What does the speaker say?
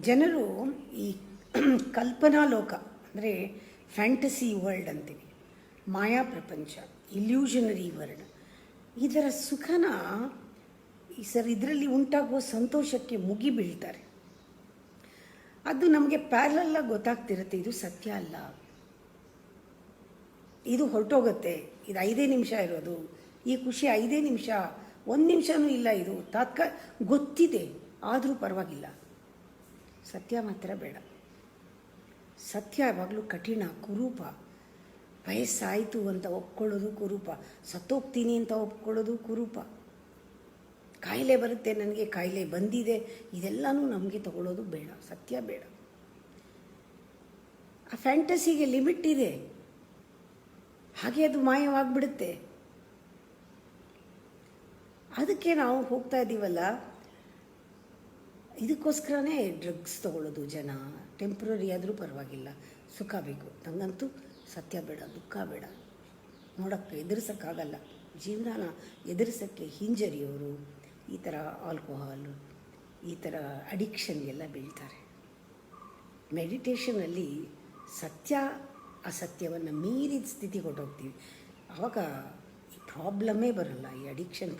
ಜನರು ಈ ಕಲ್ಪನಾ ಲೋಕ ಅಂದರೆ ಫ್ಯಾಂಟಸಿ ವರ್ಲ್ಡ್ ಅಂತೀವಿ, ಮಾಯಾ ಪ್ರಪಂಚ, ಇಲ್ಯೂಷನರಿ ವರ್ಲ್ಡ್, ಇದರ ಸುಖನ ಇದರಲ್ಲಿ ಉಂಟಾಗುವ ಸಂತೋಷಕ್ಕೆ ಮುಗಿ ಬೀಳ್ತಾರೆ. ಅದು ನಮಗೆ ಪ್ಯಾರಲಾಗಿ ಗೊತ್ತಾಗ್ತಿರುತ್ತೆ, ಇದು ಸತ್ಯ ಅಲ್ಲ, ಇದು ಹೊರಟೋಗುತ್ತೆ, ಇದು 5 ನಿಮಿಷ ಇರೋದು, ಈ ಖುಷಿ 5 ನಿಮಿಷ, 1 ನಿಮಿಷನೂ ಇಲ್ಲ, ಇದು ಗೊತ್ತಿದೆ ಆದರೂ ಪರವಾಗಿಲ್ಲ. ಸತ್ಯ ಮಾತ್ರ ಬೇಡ. ಸತ್ಯ ಯಾವಾಗಲೂ ಕಠಿಣ, ಕುರೂಪ. ವಯಸ್ಸಾಯಿತು ಅಂತ ಒಪ್ಕೊಳ್ಳೋದು ಕುರೂಪ, ಸತ್ತೋಗ್ತೀನಿ ಅಂತ ಒಪ್ಕೊಳ್ಳೋದು ಕುರೂಪ. ಕಾಯಿಲೆ ಬರುತ್ತೆ, ನನಗೆ ಕಾಯಿಲೆ ಬಂದಿದೆ, ಇದೆಲ್ಲನೂ ನಮಗೆ ತಗೊಳ್ಳೋದು ಬೇಡ. ಸತ್ಯ ಬೇಡ. ಆ ಫ್ಯಾಂಟಸಿಗೆ ಲಿಮಿಟ್ ಇದೆ, ಹಾಗೆ ಅದು ಮಾಯವಾಗ್ಬಿಡುತ್ತೆ. ಅದಕ್ಕೆ ನಾವು ಹೋಗ್ತಾ ಇದ್ದೀವಲ್ಲ, ಇದಕ್ಕೋಸ್ಕರನೇ ಡ್ರಗ್ಸ್ ತಗೊಳ್ಳೋದು ಜನ. ಟೆಂಪ್ರರಿ ಆದರೂ ಪರವಾಗಿಲ್ಲ, ಸುಖ ಬೇಕು. ನನಗಂತೂ ಸತ್ಯ ಬೇಡ, ದುಃಖ ಬೇಡ. ನೋಡೋಕ್ಕೆ ಎದುರಿಸೋಕ್ಕಾಗಲ್ಲ, ಜೀವನನ ಎದುರಿಸೋಕ್ಕೆ ಹಿಂಜರಿಯೋರು ಈ ಥರ ಆಲ್ಕೋಹಾಲು, ಈ ಥರ ಅಡಿಕ್ಷನ್ಗೆಲ್ಲ ಬೀಳ್ತಾರೆ. ಮೆಡಿಟೇಷನಲ್ಲಿ ಸತ್ಯ ಅಸತ್ಯವನ್ನು ಮೀರಿದ ಸ್ಥಿತಿ ಕೊಟ್ಟೋಗ್ತೀವಿ. ಆವಾಗ ಈ ಪ್ರಾಬ್ಲಮ್ಮೇ ಬರಲ್ಲ, ಈ ಅಡಿಕ್ಷನ್